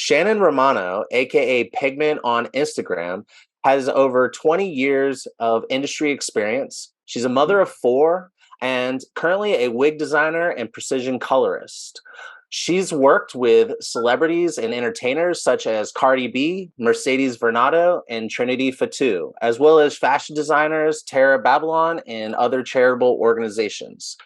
Shannon Romano, aka Pigment on Instagram, has over 20 years of industry experience. She's a mother of four and currently a wig designer and precision colorist. She's worked with celebrities and entertainers such as Cardi B, Mercedes Vernado, and Trinity Fatu, as well as fashion designers Tara Babylon and other charitable organizations.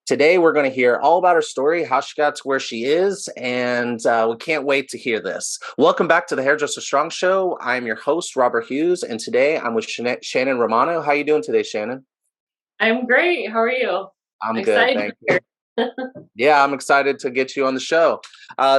Today, we're going to hear all about her story, how she got to where she is, and we can't wait to hear this. Welcome back to the Hairdresser Strong Show. I'm your host, Robert Hughes, and today I'm with Shannon Romano. How are you doing today, Shannon? I'm great. How are you? I'm good, Excited thank to be you. here. Yeah, I'm excited to get you on the show.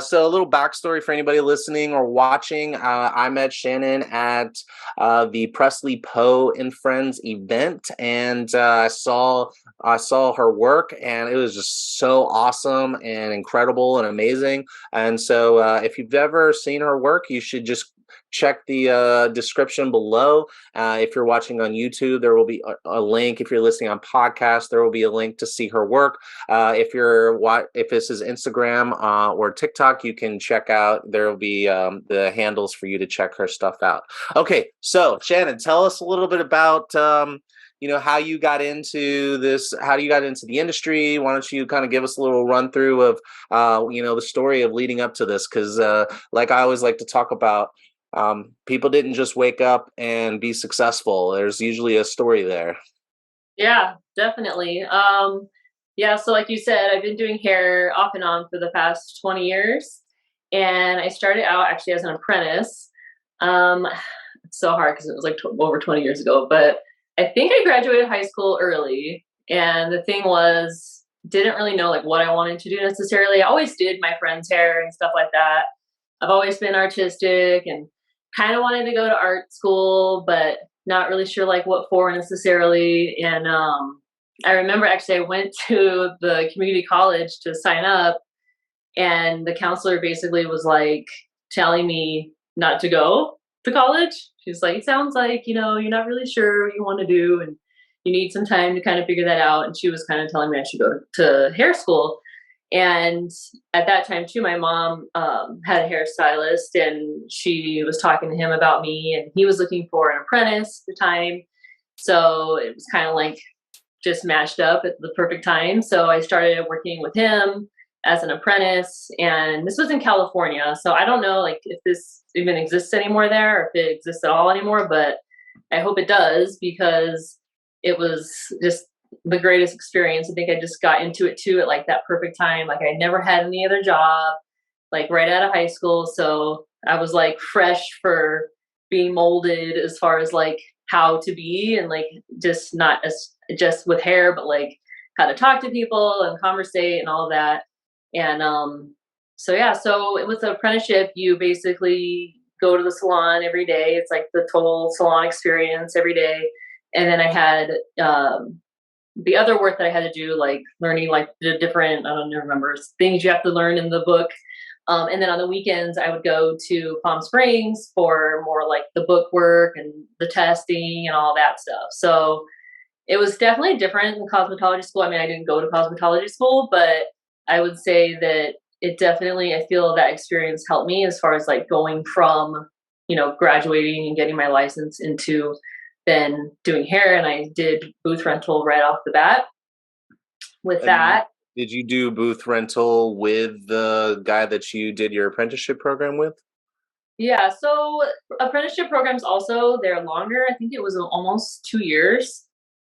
So a little backstory for anybody listening or watching. I met Shannon at the Presley Poe and Friends event, and I saw her work, and it was just so awesome and incredible and amazing. And so if you've ever seen her work, you should just check the description below. If you're watching on YouTube, there will be a link. If you're listening on podcast, there will be a link to see her work. If this is Instagram or TikTok, you can check out. There will be the handles for you to check her stuff out. Okay, so Shannon, tell us a little bit about how you got into this, how you got into the industry. Why don't you kind of give us a little run through of the story of leading up to this? Because like I always like to talk about, people didn't just wake up and be successful. There's usually a story there. Yeah, definitely. Yeah, so like you said, I've been doing hair off and on for the past 20 years. And I started out actually as an apprentice. Um, it's so hard because it was like over 20 years ago, but I think I graduated high school early. And the thing was, didn't really know like what I wanted to do necessarily. I always did my friend's hair and stuff like that. I've always been artistic and kind of wanted to go to art school, but not really sure like what for necessarily. And I remember actually I went to the community college to sign up, and the counselor basically was like telling me not to go to college. She's like, it sounds like, you're not really sure what you want to do and you need some time to kind of figure that out. And she was kind of telling me I should go to hair school. And at that time too, my mom had a hairstylist, and she was talking to him about me, and he was looking for an apprentice at the time. So it was kind of like just matched up at the perfect time. So I started working with him as an apprentice, and this was in California. So I don't know like if this even exists anymore there, or if it exists at all anymore, but I hope it does, because it was just the greatest experience. I think I just got into it too at like that perfect time. Like I never had any other job, like right out of high school. So I was like fresh for being molded as far as like how to be, and like just not as just with hair, but like how to talk to people and conversate and all of that. And so yeah, so with the apprenticeship, you basically go to the salon every day. It's like the total salon experience every day. And then I had the other work that I had to do, like learning like the different, I don't remember, things you have to learn in the book. And then on the weekends, I would go to Palm Springs for more like the book work and the testing and all that stuff. So it was definitely different than cosmetology school. I mean, I didn't go to cosmetology school, but I would say that it definitely, I feel that experience helped me as far as like going from, graduating and getting my license into then doing hair. And I did booth rental right off the bat with And that. did you do booth rental with the guy that you did your apprenticeship program with? Yeah, so apprenticeship programs also, they're longer. I think it was almost 2 years.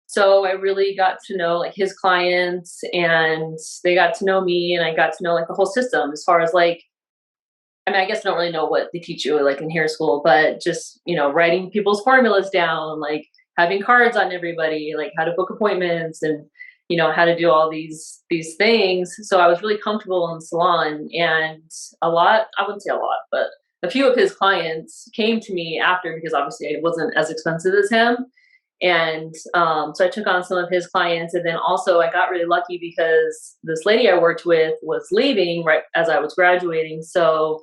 So I really got to know like his clients, and they got to know me, and I got to know like the whole system as far as like, I mean, I guess I don't really know what they teach you like in hair school, but just, writing people's formulas down, like having cards on everybody, like how to book appointments, and, how to do all these things. So I was really comfortable in the salon, and I wouldn't say a lot, but a few of his clients came to me after, because obviously it wasn't as expensive as him. And so I took on some of his clients. And then also I got really lucky because this lady I worked with was leaving right as I was graduating. So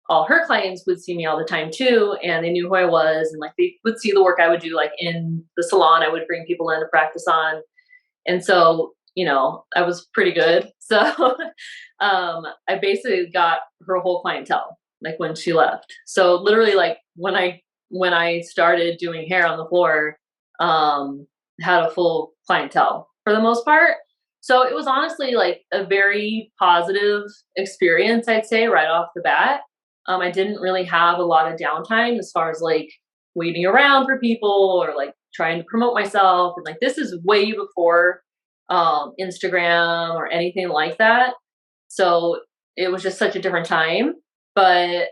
all her clients would see me all the time too, and they knew who I was, and like they would see the work I would do like in the salon. I would bring people in to practice on. And so, I was pretty good. So I basically got her whole clientele. like when she left. So literally like when I started doing hair on the floor, had a full clientele for the most part. So it was honestly like a very positive experience, I'd say, right off the bat. I didn't really have a lot of downtime as far as like waiting around for people or like trying to promote myself. And like this is way before Instagram or anything like that. So it was just such a different time. But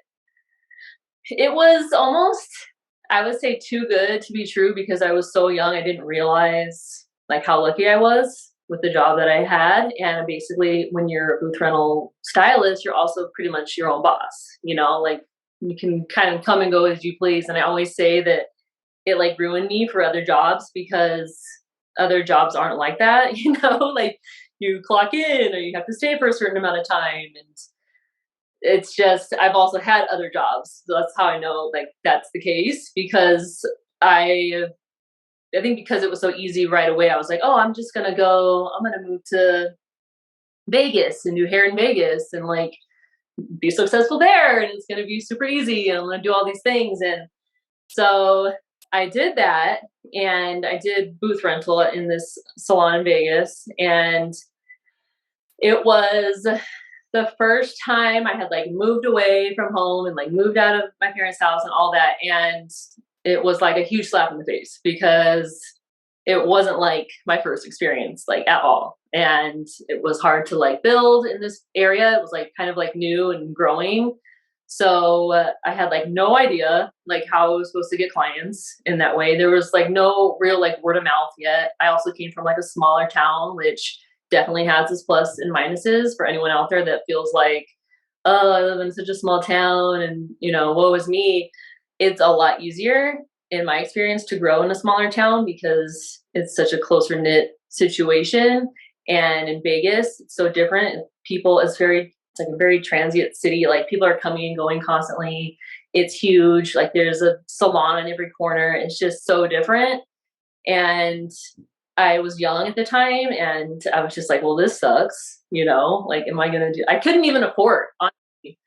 it was almost, I would say, too good to be true because I was so young. I didn't realize like how lucky I was with the job that I had. And basically, when you're a booth rental stylist, you're also pretty much your own boss. You know, like you can kind of come and go as you please. And I always say that it like ruined me for other jobs because other jobs aren't like that. You know, like you clock in or you have to stay for a certain amount of time and it's just I've also had other jobs. So that's how I know like that's the case because I think because it was so easy right away, I was like, oh, I'm gonna move to Vegas and do hair in Vegas and like be successful there and it's gonna be super easy and I'm gonna do all these things. And so I did that and I did booth rental in this salon in Vegas and it was the first time I had like moved away from home and like moved out of my parents' house and all that. And it was like a huge slap in the face because it wasn't like my first experience, like at all. And it was hard to like build in this area. It was like kind of like new and growing. So I had like no idea like how I was supposed to get clients in that way. There was like no real like word of mouth yet. I also came from like a smaller town, which definitely has its plus and minuses for anyone out there that feels like, oh, I live in such a small town and, you know, woe is me. It's a lot easier in my experience to grow in a smaller town because it's such a closer knit situation. And in Vegas, it's so different. It's like a very transient city. Like people are coming and going constantly. It's huge. Like there's a salon on every corner. It's just so different. And I was young at the time and I was just like, well, this sucks, you know, like, I couldn't even afford honestly,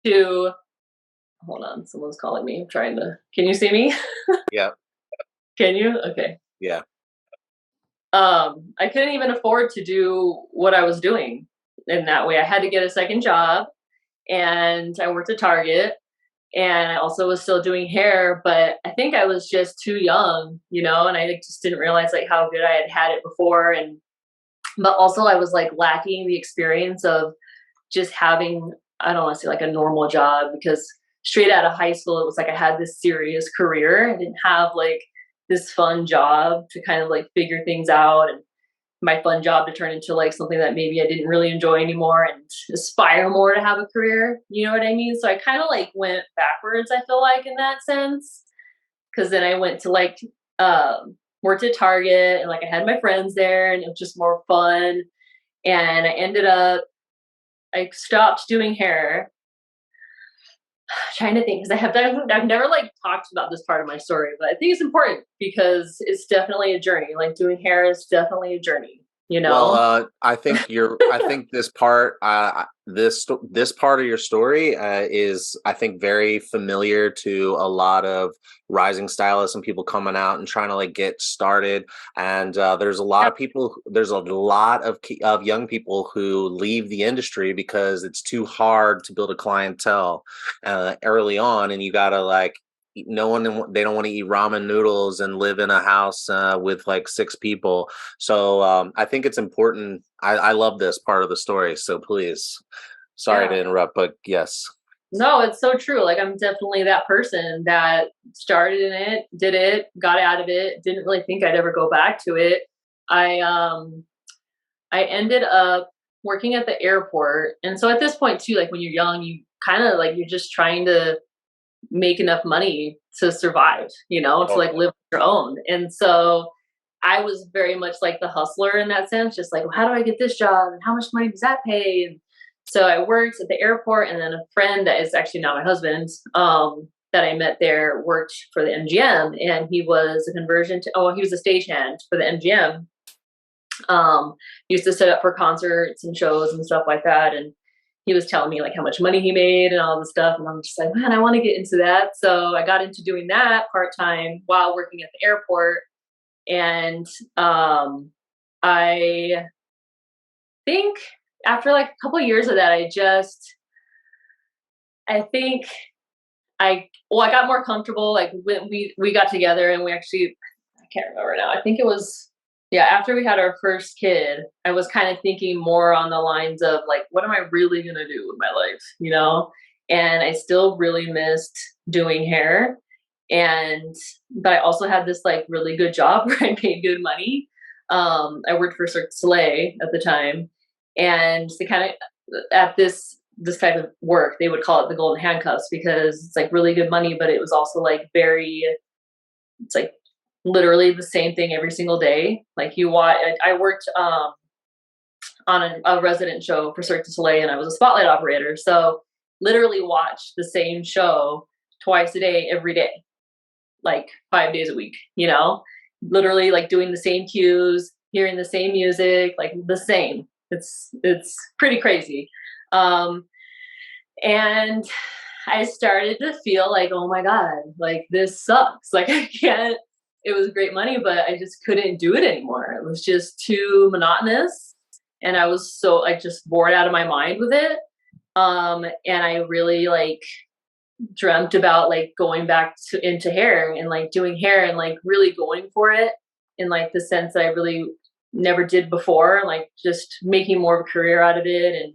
to, hold on, someone's calling me. Can you see me? Yeah. Can you? Okay. Yeah. I couldn't even afford to do what I was doing in that way. I had to get a second job and I worked at Target and I also was still doing hair, but I think I was just too young, you know, and I just didn't realize like how good I had it before. But also I was like lacking the experience of just having, I don't want to say like a normal job because straight out of high school, it was like I had this serious career. I didn't have like this fun job to kind of like figure things out and my fun job to turn into like something that maybe I didn't really enjoy anymore and aspire more to have a career. You know what I mean? So I kind of like went backwards, I feel like in that sense. Cause then I went to like, worked at Target and like I had my friends there and it was just more fun. And I stopped doing hair. Trying to think because I've never like talked about this part of my story, but I think it's important because it's definitely a journey. Like doing hair is definitely a journey, you know? Well, I think this part, this part of your story is, I think, very familiar to a lot of rising stylists and people coming out and trying to like get started. And there's a lot of people, there's a lot of young people who leave the industry because it's too hard to build a clientele early on, and you gotta like they don't want to eat ramen noodles and live in a house with like 6 people. So I think it's important. I love this part of the story. So please, sorry to interrupt, but yes. No, it's so true. Like I'm definitely that person that started in it, did it, got out of it, didn't really think I'd ever go back to it. I ended up working at the airport. And so at this point too, like when you're young, you kind of like you're just trying to make enough money to survive, you know, to like live on your own. And so I was very much like the hustler in that sense, just like, well, how do I get this job and how much money does that pay? And so I worked at the airport, and then a friend that is actually now my husband, that I met there worked for the MGM, and he was he was a stagehand for the MGM. He used to set up for concerts and shows and stuff like that. And he was telling me like how much money he made and all this stuff. And I'm just like, man, I want to get into that. So I got into doing that part-time while working at the airport. And I think after like a couple of years of that, I think I got more comfortable. Like when we got together and we actually, I can't remember now. I think it was, yeah, after we had our first kid, I was kind of thinking more on the lines of like, what am I really going to do with my life? You know? And I still really missed doing hair. But I also had this like really good job where I made good money. I worked for Cirque du Soleil at the time, and they kind of, at this type of work, they would call it the golden handcuffs because it's like really good money, but it was also like it's like literally the same thing every single day. Like I worked on a resident show for Cirque du Soleil, and I was a spotlight operator. So literally watched the same show twice a day, every day, like 5 days a week, you know, literally like doing the same cues, hearing the same music, like the same. It's pretty crazy. And I started to feel like, oh my God, like this sucks. Like I can't, it was great money, but I just couldn't do it anymore. It was just too monotonous. And I was so like just bored out of my mind with it. And I really like dreamt about like going back into hair and like doing hair and like really going for it in like the sense that I really never did before, like just making more of a career out of it. And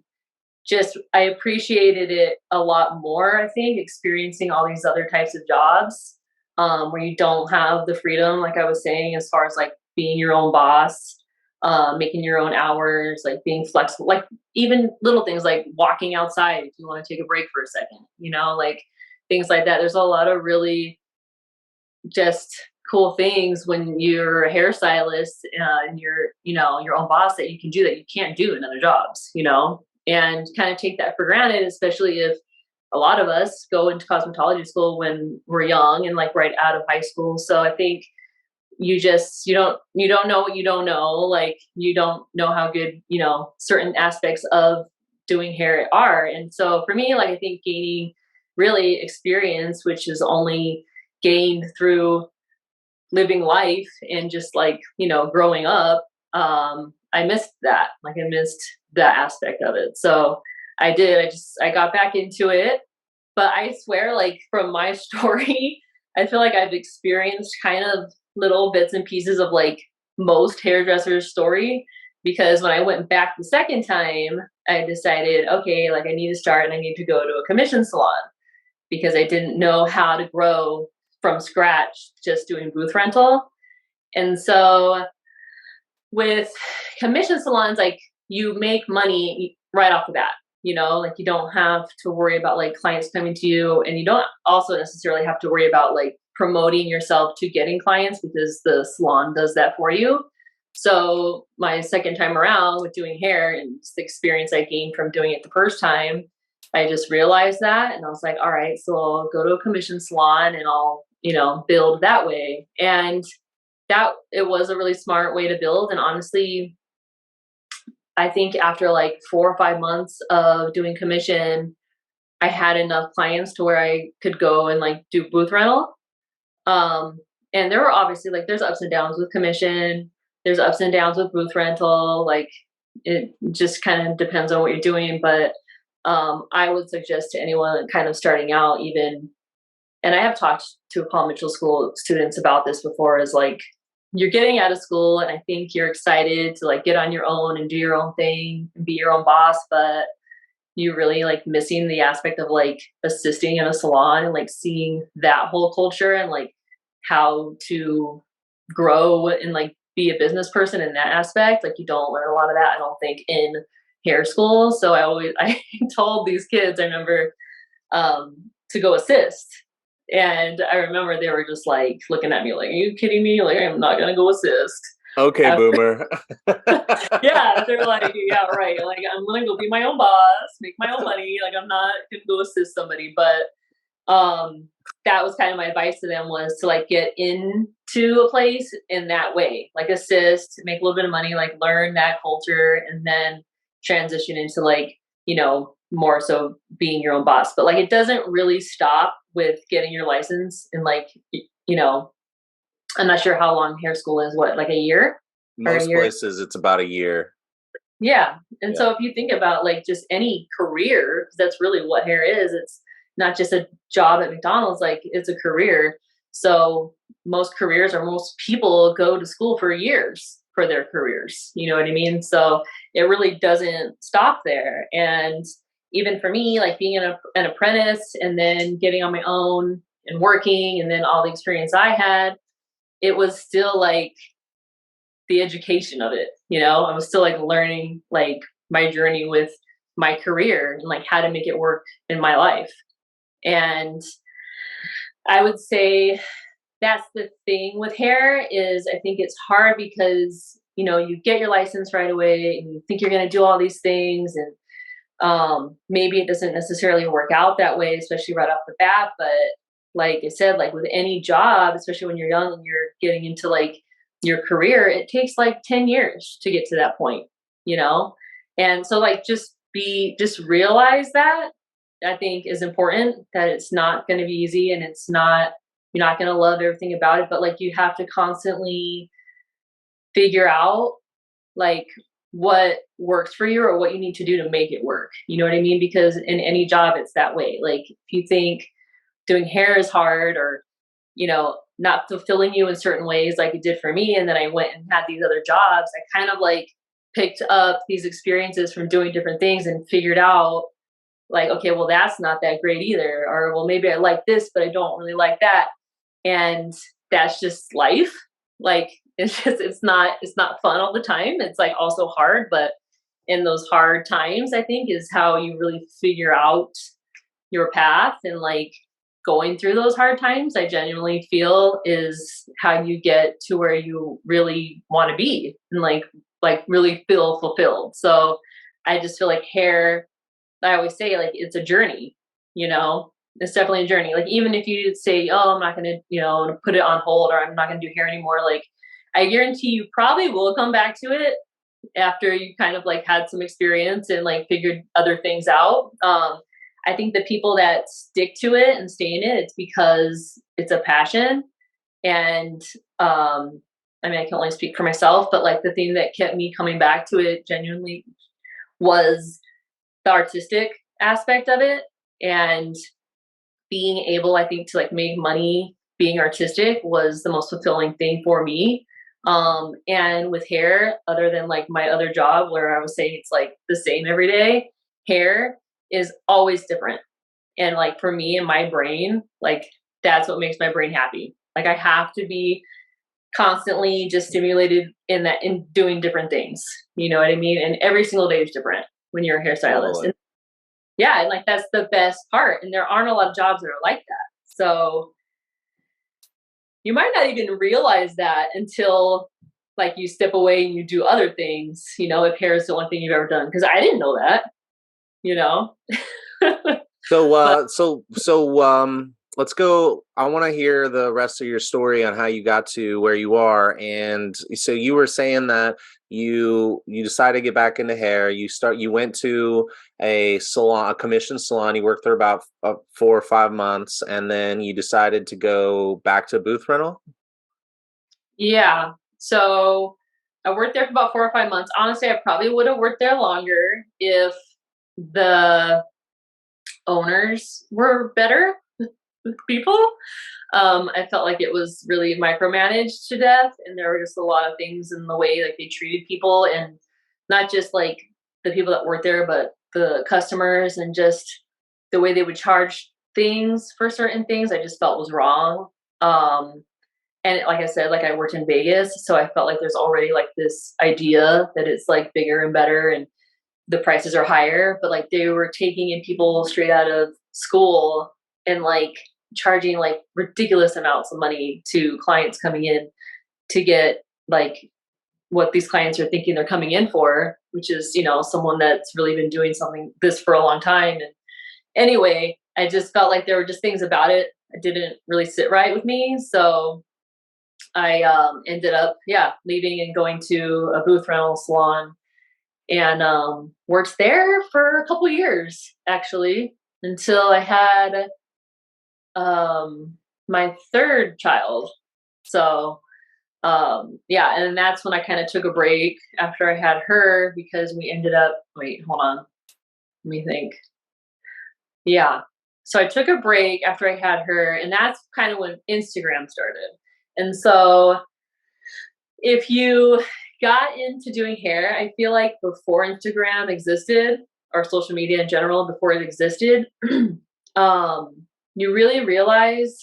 just, I appreciated it a lot more, I think, experiencing all these other types of jobs where you don't have the freedom, like I was saying, as far as like being your own boss, making your own hours, like being flexible, like even little things like walking outside if you want to take a break for a second, you know, like things like that. There's a lot of really just cool things when you're a hairstylist and you're, you know, your own boss that you can do that you can't do in other jobs, you know, and kind of take that for granted, especially if a lot of us go into cosmetology school when we're young and like right out of high school. So I think you don't know what you don't know. Like you don't know how good, you know, certain aspects of doing hair are. And so for me, like I think gaining really experience, which is only gained through living life and just like, you know, growing up, I missed that. Like I missed that aspect of it. So I got back into it. But I swear, like from my story, I feel like I've experienced kind of little bits and pieces of like most hairdressers' story, because when I went back the second time, I decided, okay, like I need to start and I need to go to a commission salon because I didn't know how to grow from scratch just doing booth rental. And so with commission salons, like you make money right off the bat, you know, like you don't have to worry about like clients coming to you, and you don't also necessarily have to worry about like promoting yourself to getting clients because the salon does that for you. So my second time around with doing hair and the experience I gained from doing it the first time, I just realized that. And I was like, all right, so I'll go to a commission salon and I'll, you know, build that way. And that it was a really smart way to build. And honestly, I think after like 4 or 5 months of doing commission, I had enough clients to where I could go and like do booth rental. And there were obviously like there's ups and downs with commission, there's ups and downs with booth rental. Like it just kind of depends on what you're doing. But I would suggest to anyone kind of starting out, even, and I have talked to Paul Mitchell School students about this before, is like you're getting out of school and I think you're excited to like get on your own and do your own thing and be your own boss, but you're really like missing the aspect of like assisting in a salon and like seeing that whole culture and like how to grow and like be a business person in that aspect. Like you don't learn a lot of that, I don't think, in hair school. So I told these kids, I remember, to go assist. And I remember they were just like looking at me like, are you kidding me? Like, I'm not going to go assist. Okay, boomer. Yeah, they're like, yeah, right. Like, I'm going to go be my own boss, make my own money. Like, I'm not going to go assist somebody. But that was kind of my advice to them, was to like get into a place in that way, like assist, make a little bit of money, like learn that culture, and then transition into like, you know, more so being your own boss. But like, it doesn't really stop with getting your license. And like, you know, I'm not sure how long hair school is. What, like a year or a Most year? places it's about a year. Yeah. And Yeah. so if you think about like just any career, 'cause that's really what hair is, it's not just a job at McDonald's, like it's a career. So most careers or most people go to school for years for their careers. You know what I mean? So it really doesn't stop there. And even for me, like being an apprentice and then getting on my own and working and then all the experience I had, it was still like the education of it, you know? I was still like learning like my journey with my career and like how to make it work in my life. And I would say that's the thing with hair is I think it's hard because, you know, you get your license right away and you think you're going to do all these things and maybe it doesn't necessarily work out that way, especially right off the bat. But like I said, like with any job, especially when you're young and you're getting into like your career, it takes like 10 years to get to that point, you know? And so like just realize that I think is important, that it's not going to be easy and it's not, you're not going to love everything about it, but like you have to constantly figure out like what works for you or what you need to do to make it work. You know what I mean? Because in any job, it's that way. Like if you think doing hair is hard or, you know, not fulfilling you in certain ways like it did for me, and then I went and had these other jobs, I kind of like picked up these experiences from doing different things and figured out like, okay, well, that's not that great either. Or, well, maybe I like this, but I don't really like that. And that's just life. Like, it's not fun all the time. It's like also hard, but in those hard times, I think is how you really figure out your path. And like going through those hard times, I genuinely feel is how you get to where you really want to be and like really feel fulfilled. So I just feel like hair, I always say like it's a journey, you know. It's definitely a journey. Like even if you say, "Oh, I'm not gonna, you know, put it on hold or I'm not gonna do hair anymore," like I guarantee you probably will come back to it after you kind of like had some experience and like figured other things out. I think the people that stick to it and stay in it, it's because it's a passion. And I mean, I can only speak for myself, but like the thing that kept me coming back to it genuinely was the artistic aspect of it and being able, I think, to like make money being artistic was the most fulfilling thing for me. And with hair, other than like my other job where I was saying it's like the same every day, hair is always different. And like for me and my brain, like that's what makes my brain happy. Like I have to be constantly just stimulated in that in doing different things. You know what I mean? And every single day is different when you're a hairstylist. Totally. And yeah, and like that's the best part. And there aren't a lot of jobs that are like that. So you might not even realize that until like you step away and you do other things, you know, if hair is the one thing you've ever done. Cause I didn't know that, you know. So, But let's go. I want to hear the rest of your story on how you got to where you are. And so you were saying that you decided to get back into hair. You went to a salon, a commissioned salon. You worked there about 4 or 5 months, and then you decided to go back to booth rental. yeah. So I worked there for about 4 or 5 months. Honestly, I probably would have worked there longer if the owners were better people. I felt like it was really micromanaged to death, and there were just a lot of things in the way like they treated people, and not just like the people that worked there, but the customers, and just the way they would charge things for certain things. I just felt was wrong. And like I said, like I worked in Vegas, so I felt like there's already like this idea that it's like bigger and better, and the prices are higher, but like they were taking in people straight out of school and like charging like ridiculous amounts of money to clients coming in to get like what these clients are thinking they're coming in for, which is, you know, someone that's really been doing something this for a long time. And anyway, I just felt like there were just things about it that didn't really sit right with me. So I ended up, yeah, leaving and going to a booth rental salon. and worked there for a couple years actually until I had my third child. So yeah, and that's when I kind of took a break after I had her because we ended up, wait, hold on, let me think. Yeah. So I took a break after I had her, and that's kind of when Instagram started. And so if you got into doing hair, I feel like before Instagram existed, or social media in general, before it existed, um, you really realize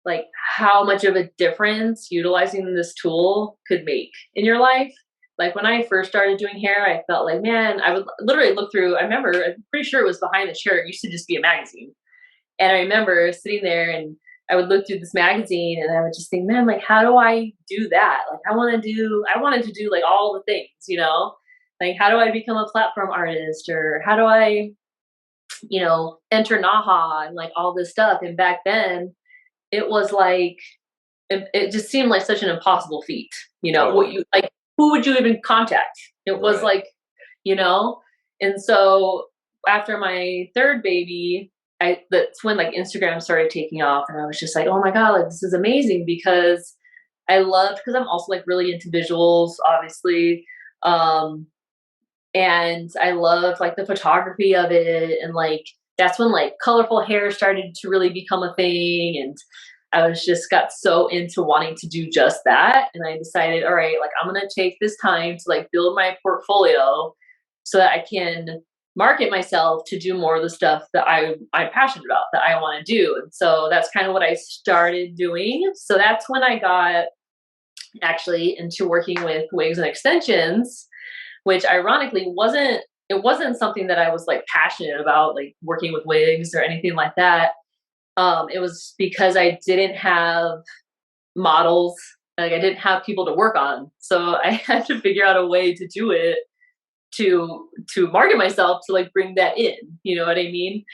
like how much of a difference utilizing this tool could make in your life. Like when I first started doing hair, I felt like, man, I would literally look through, I remember, I'm pretty sure it was behind the chair. It used to just be a magazine. And I remember sitting there and I would look through this magazine and I would just think, man, like, how do I do that? Like, I wanted to do like all the things, you know, like, how do I become a platform artist or how do I, enter NAHA and like all this stuff. And back then it was like, it just seemed like such an impossible feat, what Totally. you like, who would you even contact? It was Right. like, you know, and so after my third baby, that's when like Instagram started taking off, and I was just like, oh my god, like this is amazing because because I'm also like really into visuals, obviously, um, and I loved like the photography of it, and like that's when like colorful hair started to really become a thing, and I was just got so into wanting to do just that, and I decided, all right, like I'm gonna take this time to like build my portfolio so that I can market myself to do more of the stuff that I'm passionate about, that I want to do. And so that's kind of what I started doing. So that's when I got actually into working with wigs and extensions, which ironically wasn't something that I was like passionate about, like working with wigs or anything like that. It was because I didn't have models, like I didn't have people to work on, so I had to figure out a way to do it to market myself to like bring that in, you know what I mean?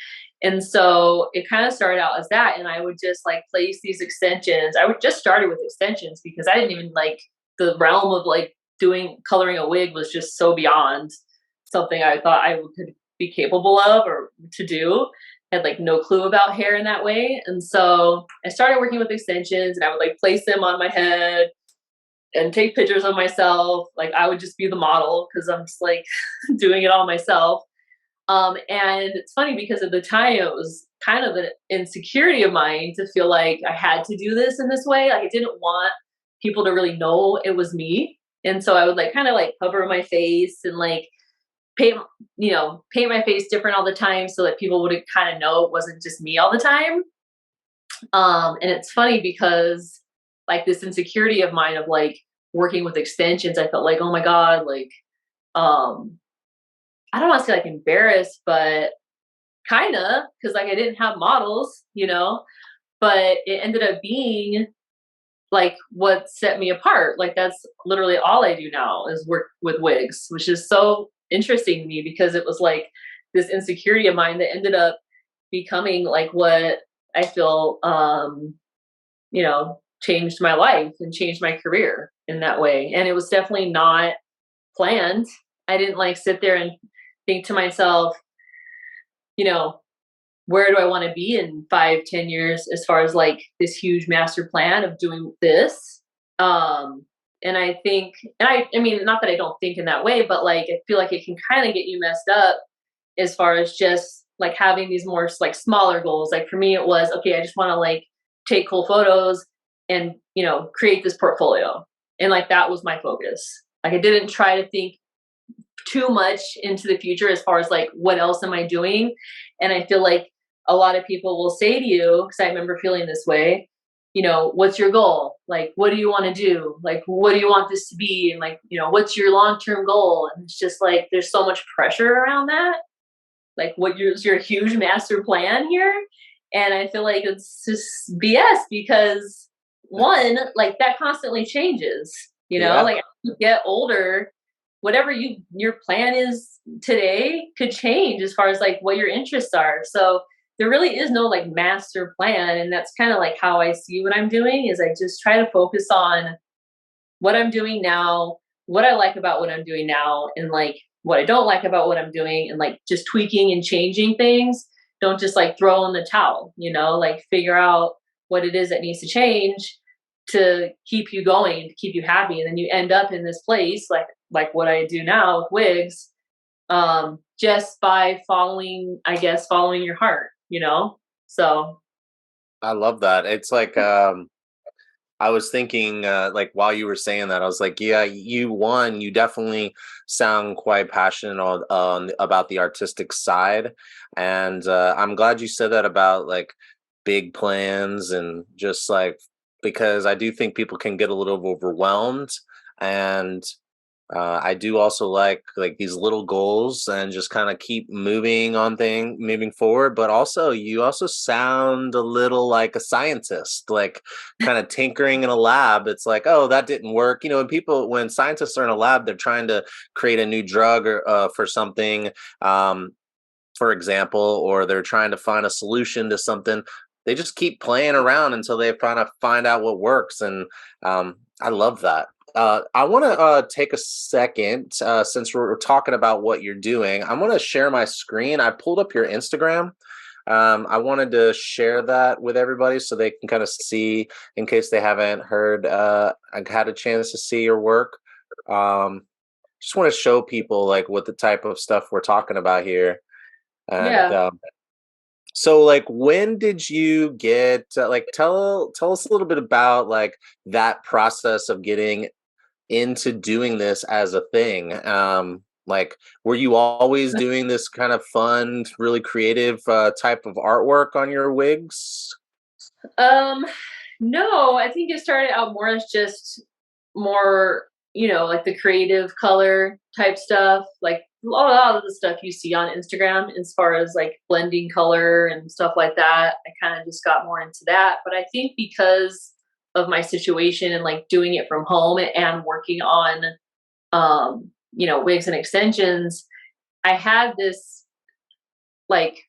And so it kind of started out as that, and I would just like place these extensions. I would just started with extensions because I didn't even like the realm of like doing coloring a wig was just so beyond something I thought I could be capable of or to do. I had like no clue about hair in that way. And so I started working with extensions and I would like place them on my head and take pictures of myself. Like I would just be the model because I'm just like doing it all myself. And it's funny because at the time it was kind of an insecurity of mine to feel like I had to do this in this way. Like I didn't want people to really know it was me. And so I would like kind of like cover my face and like paint, paint my face different all the time so that people would kind of know it wasn't just me all the time. And it's funny because like this insecurity of mine of like working with extensions, I felt like, oh my God, like, um, I don't want to say like embarrassed, but kind of because like I didn't have models, but it ended up being like what set me apart. Like that's literally all I do now is work with wigs, which is so interesting to me because it was like this insecurity of mine that ended up becoming like what I feel changed my life and changed my career in that way. And it was definitely not planned. I didn't like sit there and think to myself, you know, where do I want to be in 5, 10 years as far as like this huge master plan of doing this. Um, and I think, I mean, not that I don't think in that way, but like I feel like it can kind of get you messed up as far as just like having these more like smaller goals. Like for me, it was okay. I just want to like take cool photos and create this portfolio, and like that was my focus. Like I didn't try to think too much into the future as far as like what else am I doing. And I feel like a lot of people will say to you, because I remember feeling this way, what's your goal? Like, what do you want to do? Like, what do you want this to be? And like, what's your long-term goal? And it's just like, there's so much pressure around that. Like, what is your huge master plan here? And I feel like it's just BS because one, like that constantly changes, Yeah. like as you get older, whatever your plan is today could change as far as like what your interests are. So there really is no like master plan, and that's kind of like how I see what I'm doing is I just try to focus on what I'm doing now, what I like about what I'm doing now, and like what I don't like about what I'm doing, and like just tweaking and changing things. Don't just like throw in the towel, like figure out what it is that needs to change to keep you going, to keep you happy. And then you end up in this place like what I do now with wigs, just by following, I guess, following your heart, So I love that. It's like I was thinking, like while you were saying that, I was like, yeah, you definitely sound quite passionate on about the artistic side, and I'm glad you said that about like big plans and just like because I do think people can get a little overwhelmed, and I do also like these little goals and just kind of keep moving forward. But also, you also sound a little like a scientist, like kind of tinkering in a lab. It's like, oh, that didn't work. When scientists are in a lab, they're trying to create a new drug or for something, for example, or they're trying to find a solution to something. They just keep playing around until they kind of find out what works, and I love that. I want to take a second since we're talking about what you're doing. I want to share my screen. I pulled up your Instagram. I wanted to share that with everybody so they can kind of see, in case they haven't heard, had a chance to see your work. Just want to show people like what the type of stuff we're talking about here. And yeah. so like when did you get like tell us a little bit about like that process of getting into doing this as a thing? Like were you always doing this kind of fun, really creative type of artwork on your wigs? Um, no, I think it started out more as just more, like the creative color type stuff, like a lot of the stuff you see on Instagram as far as like blending color and stuff like that. I kind of just got more into that. But I think because of my situation and like doing it from home and working on, wigs and extensions, I had this like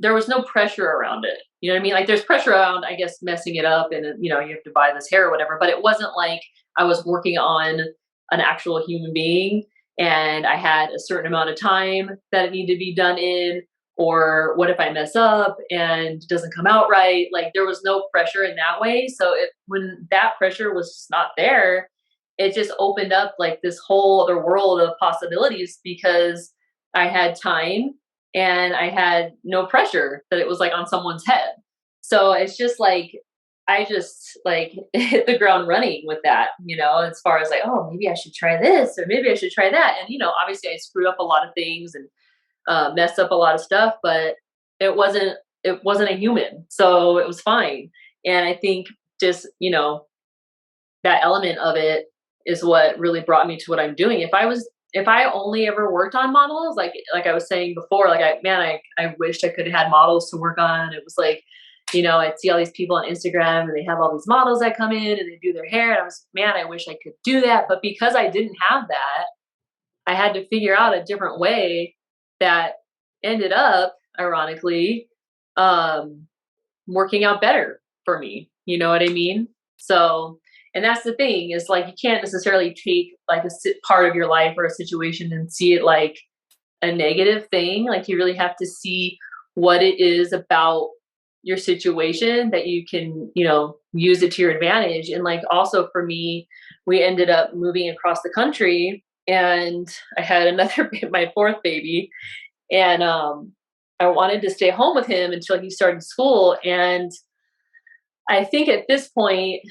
there was no pressure around it. You know what I mean? Like there's pressure around, I guess, messing it up and, you have to buy this hair or whatever, but it wasn't like I was working on an actual human being and I had a certain amount of time that it needed to be done in, or what if I mess up and it doesn't come out right? Like there was no pressure in that way. So when that pressure was just not there, it just opened up like this whole other world of possibilities because I had time and I had no pressure that it was like on someone's head. So it's just like I just like hit the ground running with that, as far as like, oh, maybe I should try this or maybe I should try that. And obviously I screwed up a lot of things and messed up a lot of stuff, but it wasn't a human, so it was fine. And I think just that element of it is what really brought me to what I'm doing. If I only ever worked on models, like I was saying before, like I wished I could have had models to work on. It was like, I'd see all these people on Instagram and they have all these models that come in and they do their hair. And I was, man, I wish I could do that. But because I didn't have that, I had to figure out a different way that ended up, ironically, working out better for me. You know what I mean? So, and that's the thing is like, you can't necessarily take like part of your life or a situation and see it like a negative thing. Like you really have to see what it is about your situation that you can, use it to your advantage. And like also for me, we ended up moving across the country and I had another, my fourth baby. And I wanted to stay home with him until he started school. And I think at this point,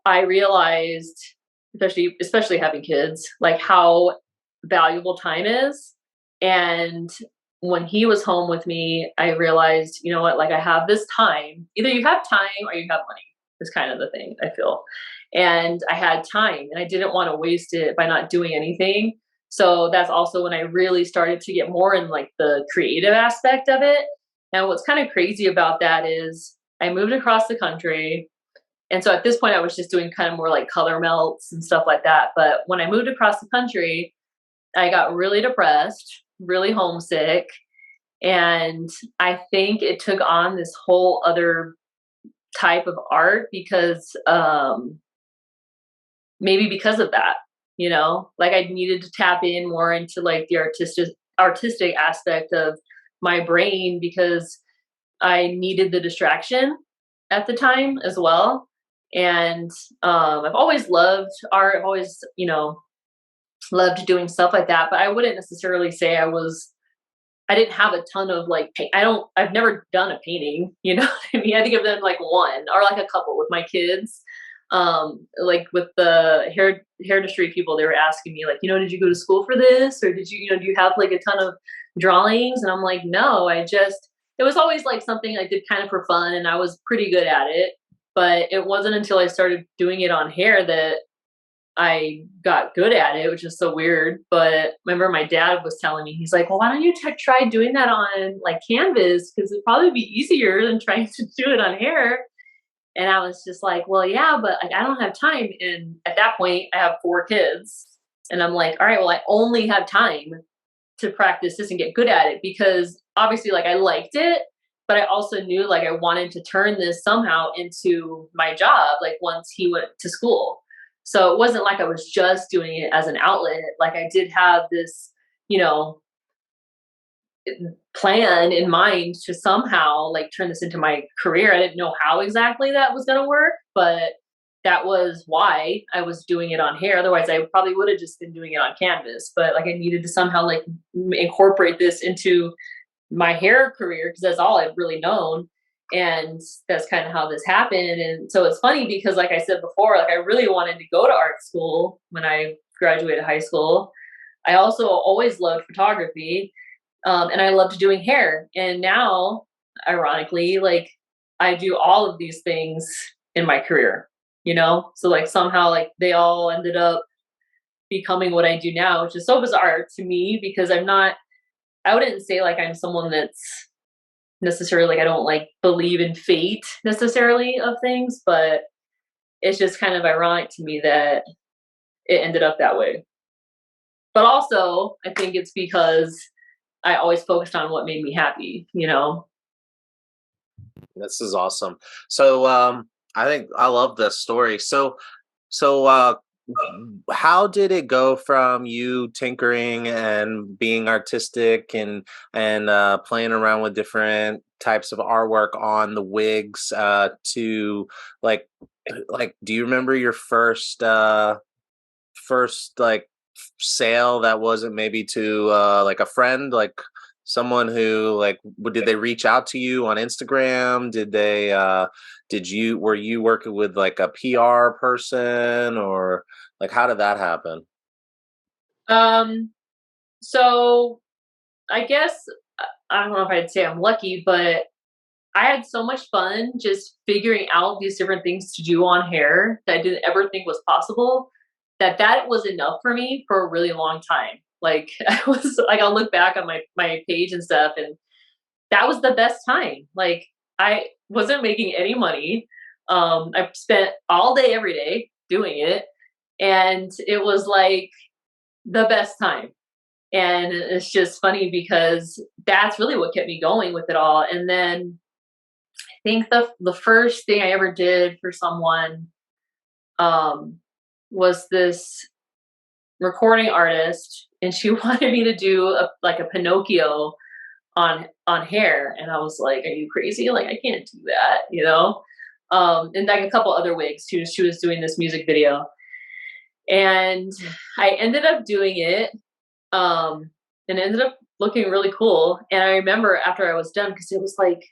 I realized, especially having kids, like how valuable time is. And when he was home with me, I realized, you know what, like I have this time. Either you have time or you have money is kind of the thing I feel. And I had time and I didn't want to waste it by not doing anything. So that's also when I really started to get more in like the creative aspect of it. And what's kind of crazy about that is I moved across the country. And so at this point, I was just doing kind of more like color melts and stuff like that. But when I moved across the country, I got really depressed, really homesick. And I think it took on this whole other type of art because maybe because of that, you know, like I needed to tap in more into like the artistic aspect of my brain because I needed the distraction at the time as well. And I've always loved art. I've always, you know, loved doing stuff like that. But I wouldn't necessarily say I didn't have a ton of like paint. I've never done a painting, you know what I mean? I think I've done like one or like a couple with my kids. Like with the hairdustry people, they were asking me like, you know, did you go to school for this? Or did you, you know, do you have like a ton of drawings? And I'm like, no, it was always like something I did kind of for fun and I was pretty good at it. But it wasn't until I started doing it on hair that I got good at it, which is so weird. But remember my dad was telling me, he's like, well, why don't you try doing that on like canvas? Because it'd probably be easier than trying to do it on hair. And I was just like, well, yeah, but like, I don't have time. And at that point I have 4 kids and I'm like, all right, well, I only have time to practice this and get good at it because obviously like I liked it, but I also knew like I wanted to turn this somehow into my job, like once he went to school. So it wasn't like I was just doing it as an outlet. Like I did have this, you know, plan in mind to somehow like turn this into my career. I didn't know how exactly that was going to work, but that was why I was doing it on hair. Otherwise, I probably would have just been doing it on canvas. But like I needed to somehow like incorporate this into my hair career because that's all I've really known. And that's kind of how this happened. And so it's funny because like I said before, like I really wanted to go to art school when I graduated high school. I also always loved photography. And I loved doing hair. And now, ironically, like I do all of these things in my career, you know? So like somehow like they all ended up becoming what I do now, which is so bizarre to me because I wouldn't say like I'm someone that's necessarily like I don't like believe in fate necessarily of things, but it's just kind of ironic to me that it ended up that way. But also, I think it's because I always focused on what made me happy, you know? This is awesome. So I think I love this story. So how did it go from you tinkering and being artistic and playing around with different types of artwork on the wigs to like do you remember your first like sale that wasn't maybe to like a friend, like someone who like did they reach out to you on Instagram? Did they were you working with like a PR person or like how did that happen? Um, so I guess I don't know if I'd say I'm lucky, but I had so much fun just figuring out these different things to do on hair that I didn't ever think was possible. That was enough for me for a really long time. Like I was like I'll look back on my page and stuff and that was the best time. Like I wasn't making any money. I spent all day every day doing it and it was like the best time. And it's just funny because that's really what kept me going with it all. And then I think the first thing I ever did for someone um, was this recording artist, and she wanted me to do like a Pinocchio on hair, and I was like, "Are you crazy? Like, I can't do that," you know. And like a couple other wigs too. She was doing this music video, and I ended up doing it, and it ended up looking really cool. And I remember after I was done, because it was like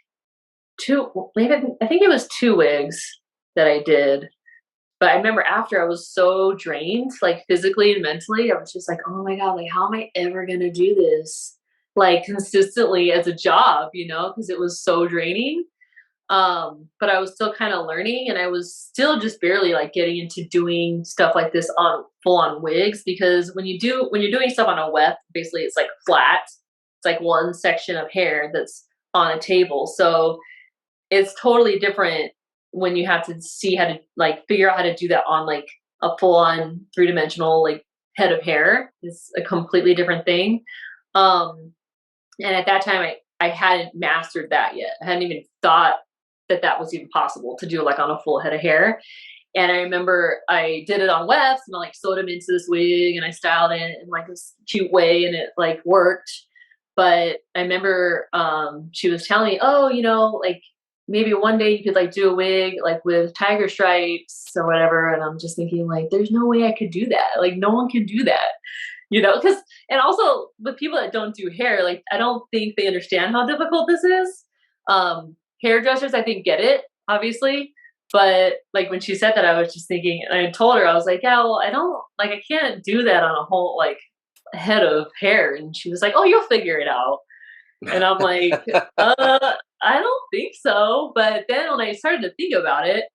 maybe I think it was 2 wigs that I did. But I remember after I was so drained, like physically and mentally, I was just like, oh my God, like how am I ever gonna do this like consistently as a job, you know, because it was so draining. But I was still kind of learning and I was still just barely like getting into doing stuff like this on full on wigs because when you're doing stuff on a weft, basically it's like flat. It's like one section of hair that's on a table. So it's totally different when you have to see how to like figure out how to do that on like a full on 3-dimensional like head of hair. It's a completely different thing. And at that time I hadn't mastered that yet. I hadn't even thought that was even possible to do like on a full head of hair. And I remember I did it on wefts and I like sewed him into this wig and I styled it in like this cute way and it like worked. But I remember she was telling me, oh, like maybe one day you could like do a wig like with tiger stripes or whatever. And I'm just thinking like, there's no way I could do that. Like no one can do that, because, and also with people that don't do hair, like I don't think they understand how difficult this is. Hairdressers, I think, get it, obviously. But like when she said that, I was just thinking, and I told her, I was like, yeah, well, I can't do that on a whole like head of hair. And she was like, oh, you'll figure it out. And I'm like, I don't think so. But then when I started to think about it,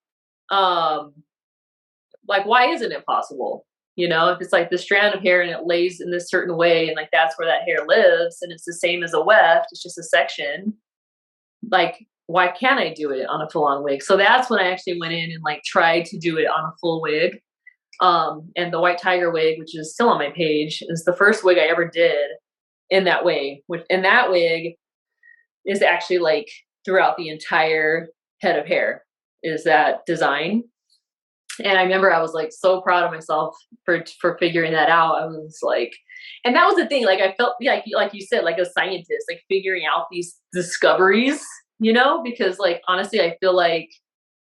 like, why isn't it possible? If it's like the strand of hair and it lays in this certain way and like that's where that hair lives and it's the same as a weft, it's just a section. Like, why can't I do it on a full on wig? So that's when I actually went in and like tried to do it on a full wig. And the white tiger wig, which is still on my page, is the first wig I ever did in that way. And that wig is actually like throughout the entire head of hair is that design. And I remember I was like so proud of myself for figuring that out. I was like, and that was the thing. Like I felt like you said, like a scientist, like figuring out these discoveries, because like honestly, I feel like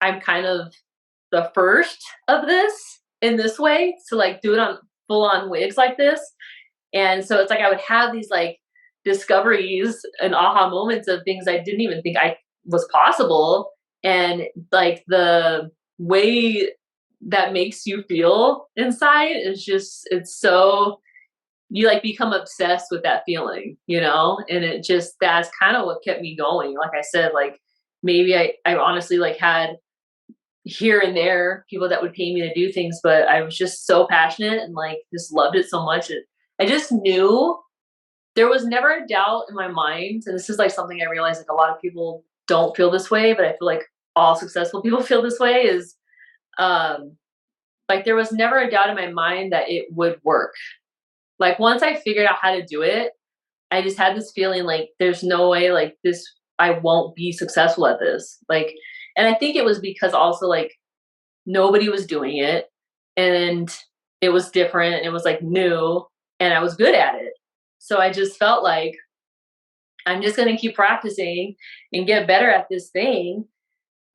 I'm kind of the first of this in this way to like do it on full on wigs like this. And so it's like I would have these like discoveries and aha moments of things I didn't even think I was possible. And like the way that makes you feel inside is just, it's so, you like become obsessed with that feeling, and it just, that's kind of what kept me going. Like I said, like maybe I honestly like had here and there people that would pay me to do things, but I was just so passionate and like just loved it so much. I just knew there was never a doubt in my mind. And this is like something I realized like a lot of people don't feel this way, but I feel like all successful people feel this way is, like there was never a doubt in my mind that it would work. Like once I figured out how to do it, I just had this feeling like there's no way like this, I won't be successful at this. Like, and I think it was because also like nobody was doing it and it was different and it was like new and I was good at it. So I just felt like I'm just going to keep practicing and get better at this thing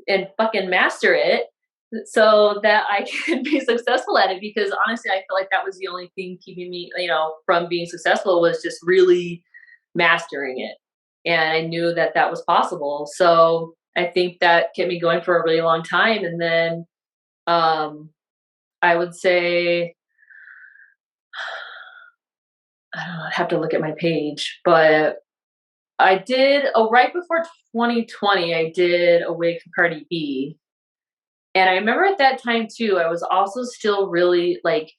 and fucking master it so that I can be successful at it. Because honestly, I feel like that was the only thing keeping me, from being successful was just really mastering it. And I knew that that was possible. So I think that kept me going for a really long time. And then I would say, I don't know, I'd have to look at my page, but I did right before 2020, I did a wig for Cardi B. And I remember at that time too, I was also still really like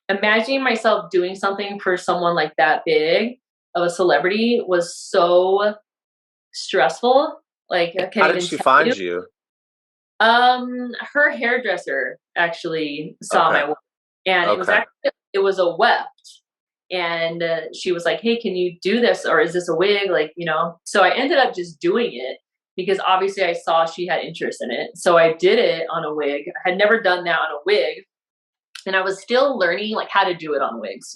imagining myself doing something for someone like that big of a celebrity was so stressful. Like, I How can't did even she tell you. find you? Her hairdresser actually saw Okay. my work, and Okay. it was a weft, and she was like, "Hey, can you do this, or is this a wig?" Like, So I ended up just doing it because obviously I saw she had interest in it, so I did it on a wig. I had never done that on a wig, and I was still learning like how to do it on wigs,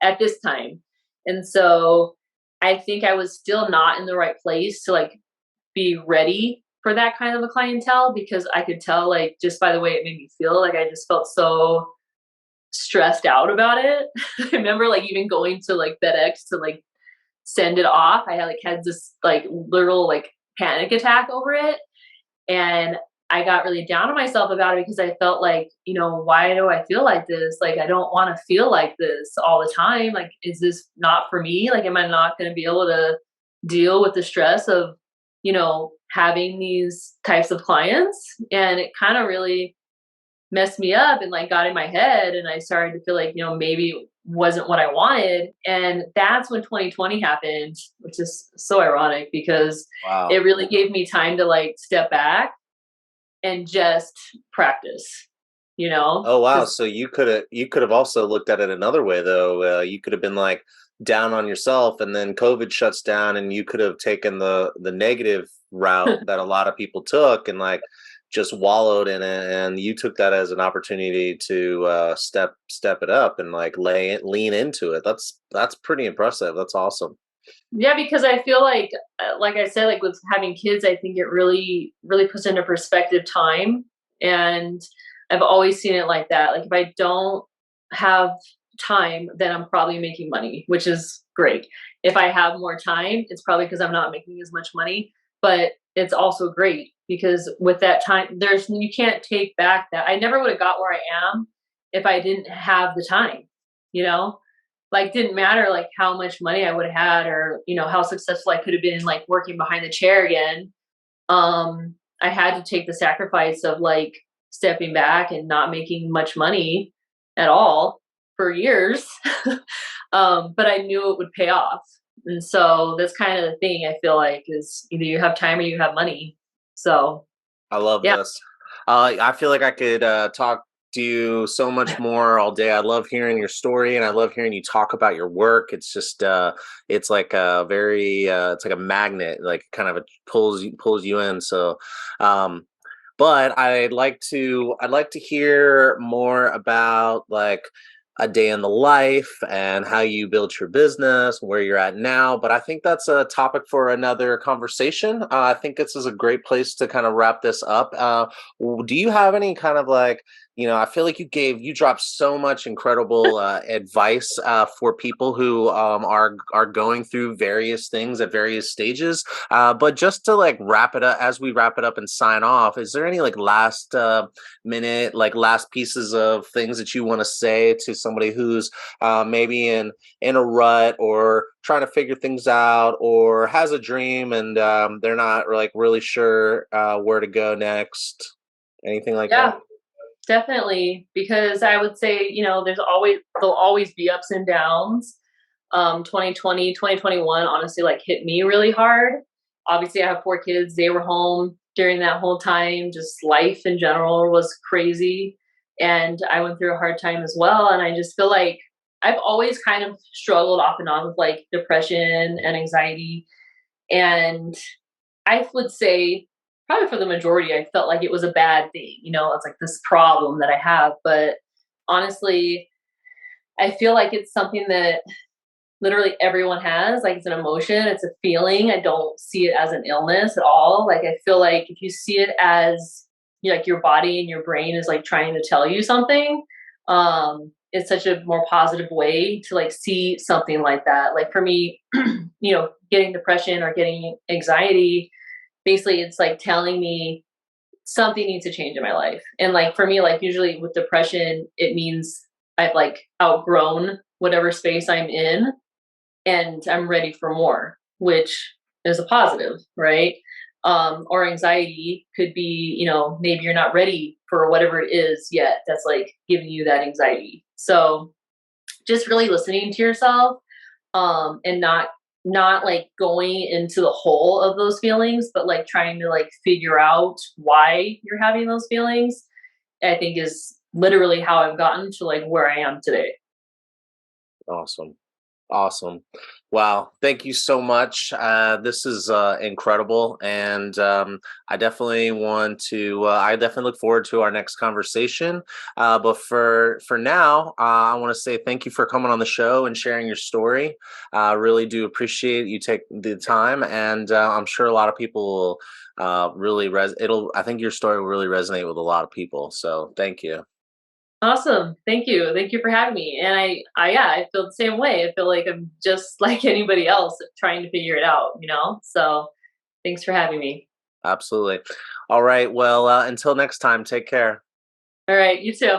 at this time, and so I think I was still not in the right place to like be ready for that kind of a clientele because I could tell like just by the way it made me feel like I just felt so stressed out about it. I remember like even going to like FedEx to like send it off. I had this like literal like panic attack over it. And I got really down on myself about it because I felt like, why do I feel like this? Like, I don't want to feel like this all the time. Like, is this not for me? Like, am I not going to be able to deal with the stress of, having these types of clients? And it kind of really messed me up and like got in my head. And I started to feel like, maybe it wasn't what I wanted. And that's when 2020 happened, which is so ironic because Wow. it really gave me time to like step back and just practice, Oh wow. So you could have also looked at it another way though. You could have been like down on yourself and then COVID shuts down and you could have taken the negative route that a lot of people took and like just wallowed in it, and you took that as an opportunity to step it up and like lean into it. That's pretty impressive. That's awesome. Yeah, because I feel like I said, like with having kids, I think it really, really puts into perspective time. And I've always seen it like that. Like if I don't have time, then I'm probably making money, which is great. If I have more time, it's probably because I'm not making as much money. But it's also great because with that time, you can't take back that. I never would have got where I am if I didn't have the time, you know? Like didn't matter like how much money I would have had or how successful I could have been like working behind the chair again. I had to take the sacrifice of like stepping back and not making much money at all for years. But I knew it would pay off. And so that's kind of the thing I feel like is either you have time or you have money. So I love yeah. this. I feel like I could talk to you so much more all day. I love hearing your story, and I love hearing you talk about your work. It's just, it's like a very, it's like a magnet, like kind of pulls you in. So, um, but I'd like to hear more about like a day in the life and how you built your business, where you're at now. But I think that's a topic for another conversation. I think this is a great place to kind of wrap this up. Do you have any kind of like, I feel like you dropped so much incredible advice for people who are going through various things at various stages. But just to like wrap it up, as we wrap it up and sign off, is there any like last minute, like last pieces of things that you want to say to somebody who's maybe in a rut or trying to figure things out or has a dream and they're not like really sure where to go next? Anything like Yeah. that? Definitely, because I would say, there'll always be ups and downs. 2020, 2021, honestly like hit me really hard. Obviously I have 4 kids. They were home during that whole time. Just life in general was crazy. And I went through a hard time as well. And I just feel like I've always kind of struggled off and on with like depression and anxiety. And I would say probably for the majority, I felt like it was a bad thing. It's like this problem that I have. But honestly, I feel like it's something that literally everyone has. Like it's an emotion, it's a feeling. I don't see it as an illness at all. Like I feel like if you see it as like your body and your brain is like trying to tell you something, it's such a more positive way to like see something like that. Like for me, getting depression or getting anxiety, basically it's like telling me something needs to change in my life. And like for me, like usually with depression, it means I've like outgrown whatever space I'm in and I'm ready for more, which is a positive, right? Or anxiety could be, maybe you're not ready for whatever it is yet that's like giving you that anxiety. So just really listening to yourself, and not like going into the whole of those feelings, but like trying to like figure out why you're having those feelings, I think is literally how I've gotten to like where I am today. Awesome. Awesome. Wow. Thank you so much. This is incredible. And I definitely look forward to our next conversation. But for now, I want to say thank you for coming on the show and sharing your story. I really do appreciate you take the time. And I'm sure a lot of people will I think your story will really resonate with a lot of people. So thank you. Awesome. Thank you. Thank you for having me. And yeah, I feel the same way. I feel like I'm just like anybody else trying to figure it out. So thanks for having me. Absolutely. All right. Well, until next time, take care. All right. You too.